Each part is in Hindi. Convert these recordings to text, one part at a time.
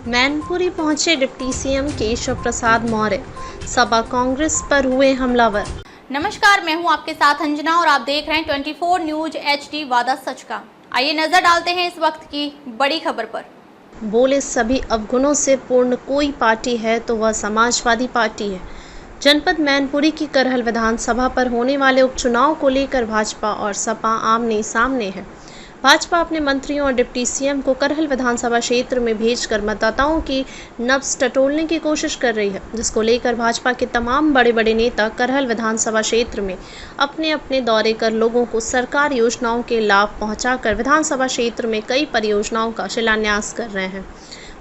मैनपुरी पहुंचे डिप्टी सीएम केशव प्रसाद मौर्य, सपा कांग्रेस पर हुए हमलावर। नमस्कार, मैं हूं आपके साथ अंजना और आप देख रहे हैं 24 न्यूज HD वादा सच का। आइए नजर डालते हैं इस वक्त की बड़ी खबर पर। बोले सभी अवगुणों से पूर्ण कोई पार्टी है तो वह समाजवादी पार्टी है। जनपद मैनपुरी की करहल विधानसभा पर होने वाले उपचुनाव को लेकर भाजपा और सपा आमने सामने है। भाजपा अपने मंत्रियों और डिप्टी सीएम को करहल विधानसभा क्षेत्र में भेजकर मतदाताओं की नब्ज टटोलने की कोशिश कर रही है, जिसको लेकर भाजपा के तमाम बड़े बड़े नेता करहल विधानसभा क्षेत्र में अपने अपने दौरे कर लोगों को सरकार योजनाओं के लाभ पहुंचाकर विधानसभा क्षेत्र में कई परियोजनाओं का शिलान्यास कर रहे हैं।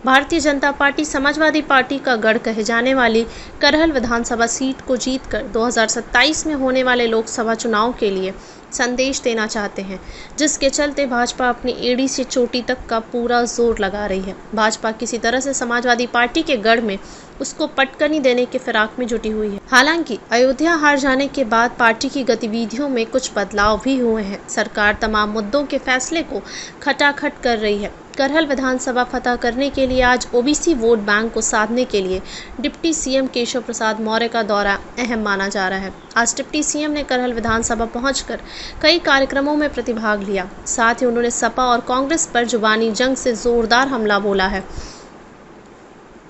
भारतीय जनता पार्टी समाजवादी पार्टी का गढ़ कहे जाने वाली करहल विधानसभा सीट को जीतकर 2027 में होने वाले लोकसभा चुनाव के लिए संदेश देना चाहते हैं, जिसके चलते भाजपा अपनी एड़ी से चोटी तक का पूरा जोर लगा रही है। भाजपा किसी तरह से समाजवादी पार्टी के गढ़ में उसको पटकनी देने के फिराक में जुटी हुई है। हालांकि अयोध्या हार जाने के बाद पार्टी की गतिविधियों में कुछ बदलाव भी हुए हैं। सरकार तमाम मुद्दों के फैसले को खटाखट कर रही है। करहल विधानसभा फतह करने के लिए आज ओबीसी वोट बैंक को साधने के लिए डिप्टी सीएम केशव प्रसाद मौर्य का दौरा अहम माना जा रहा है। आज डिप्टी सीएम ने करहल विधानसभा पहुंचकर कई कार्यक्रमों में प्रतिभाग लिया। साथ ही उन्होंने सपा और कांग्रेस पर जुबानी जंग से जोरदार हमला बोला है।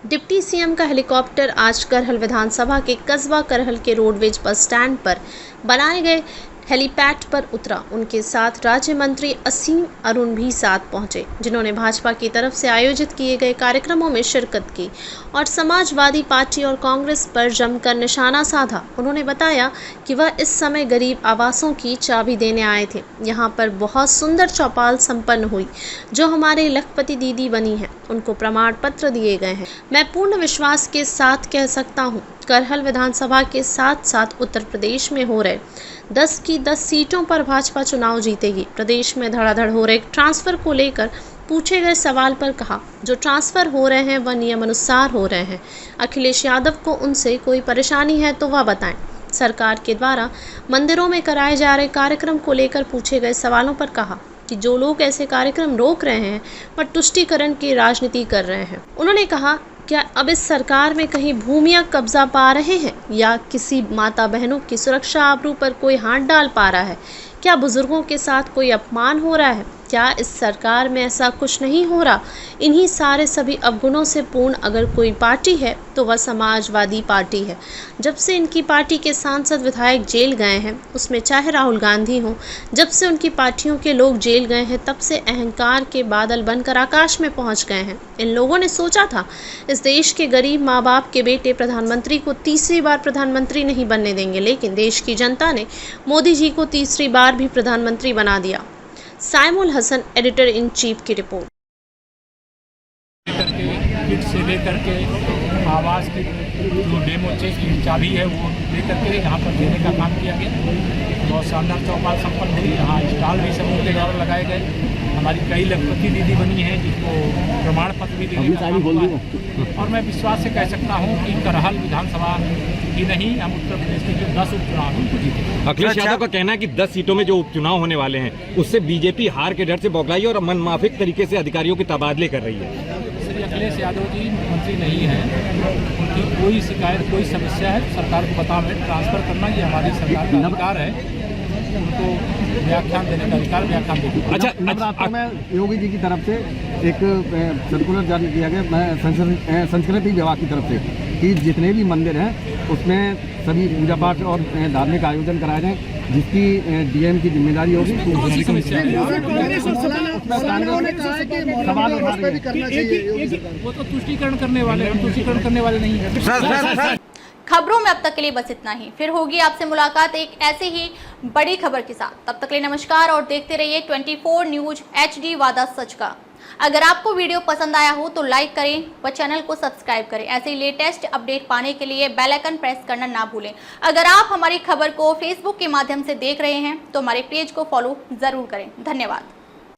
डिप्टी सीएम का हेलीकॉप्टर आज करहल विधानसभा के कस्बा करहल के रोडवेज बस स्टैंड पर बनाए गए हेलीपैड पर उतरा। उनके साथ राज्य मंत्री असीम अरुण भी साथ पहुंचे, जिन्होंने भाजपा की तरफ से आयोजित किए गए कार्यक्रमों में शिरकत की और समाजवादी पार्टी और कांग्रेस पर जमकर निशाना साधा। उन्होंने बताया कि वह इस समय गरीब आवासों की चाबी देने आए थे। यहां पर बहुत सुंदर चौपाल संपन्न हुई, जो हमारे लखपति दीदी बनी है, उनको प्रमाण पत्र दिए गए हैं। मैं पूर्ण विश्वास के साथ कह सकता हूँ, करहल विधानसभा के साथ साथ उत्तर प्रदेश में हो रहे 10 की 10 सीटों पर भाजपा चुनाव जीतेगी। प्रदेश में धड़ाधड़ हो रहे ट्रांसफर को लेकर पूछे गए सवाल पर कहा, जो ट्रांसफर हो रहे हैं वह नियम अनुसार हो रहे हैं। अखिलेश यादव को उनसे कोई परेशानी है तो वह बताएं। सरकार के द्वारा मंदिरों में कराए जा रहे कार्यक्रम को लेकर पूछे गए सवालों पर कहा कि जो लोग ऐसे कार्यक्रम रोक रहे हैं वह तुष्टीकरण की राजनीति कर रहे हैं। उन्होंने कहा, क्या अब इस सरकार में कहीं भूमियां कब्जा पा रहे हैं या किसी माता बहनों की सुरक्षा आबरू पर कोई हाथ डाल पा रहा है? क्या बुजुर्गों के साथ कोई अपमान हो रहा है? क्या इस सरकार में ऐसा कुछ नहीं हो रहा? इन्हीं सारे सभी अवगुणों से पूर्ण अगर कोई पार्टी है तो वह समाजवादी पार्टी है। जब से इनकी पार्टी के सांसद विधायक जेल गए हैं, उसमें चाहे राहुल गांधी हों, जब से उनकी पार्टियों के लोग जेल गए हैं, तब से अहंकार के बादल बनकर आकाश में पहुंच गए हैं। इन लोगों ने सोचा था इस देश के गरीब माँ बाप के बेटे प्रधानमंत्री को तीसरी बार प्रधानमंत्री नहीं बनने देंगे, लेकिन देश की जनता ने मोदी जी को तीसरी बार भी प्रधानमंत्री बना दिया। साइमुल हसन, एडिटर इन चीफ की रिपोर्ट। किट से लेकर के आवास की जो डेमो चेक की चाबी है वो लेकर के यहाँ पर देने का काम किया गया। बहुत शानदार चौपाल संपन्न हुई। यहाँ स्टॉल भी समूह के द्वारा लगाए गए। हमारी कई लखपति दीदी बनी हैं, जिसको प्रमाण पत्र भी देने का काम हुआ है। और मैं विश्वास से कह सकता हूँ कि करहल विधानसभा ही नहीं, हम उत्तर प्रदेश के जो 10 उपचुनाव हैं उनको जीतेंगे। अखिलेश यादव का कहना है कि 10 सीटों में जो उपचुनाव होने वाले हैं उससे बीजेपी हार के डर से बौखलाई और मनमाफिक तरीके से अधिकारियों के तबादले कर रही है। श्री अखिलेश यादव जी मंत्री नहीं हैं, उनकी कोई शिकायत कोई समस्या है सरकार को बता में ट्रांसफर करना ये हमारी सरकार का अधिकार है। उनको व्याख्यान देने का अधिकार व्याख्यान देंगे। अच्छा, नवरात्र में योगी जी की तरफ से एक सर्कुलर जारी किया गया संस्कृति विभाग की तरफ से कि जितने भी मंदिर हैं उसमें सभी पूजा पाठ और धार्मिक आयोजन कराए जाएं, जिसकी डीएम की जिम्मेदारी होगी। वो तो तुष्टीकरण करने वाले हैं, तुष्टीकरण करने वाले नहीं है। खबरों में अब तक के लिए बस इतना ही। फिर होगी आपसे मुलाकात एक ऐसे ही बड़ी खबर के साथ। तब तक के लिए नमस्कार और देखते रहिए 24 न्यूज HD वादा सच का। अगर आपको वीडियो पसंद आया हो तो लाइक करें व चैनल को सब्सक्राइब करें। ऐसे ही लेटेस्ट अपडेट पाने के लिए बेल आइकन प्रेस करना ना भूलें। अगर आप हमारी खबर को फेसबुक के माध्यम से देख रहे हैं तो हमारे पेज को फॉलो जरूर करें। धन्यवाद।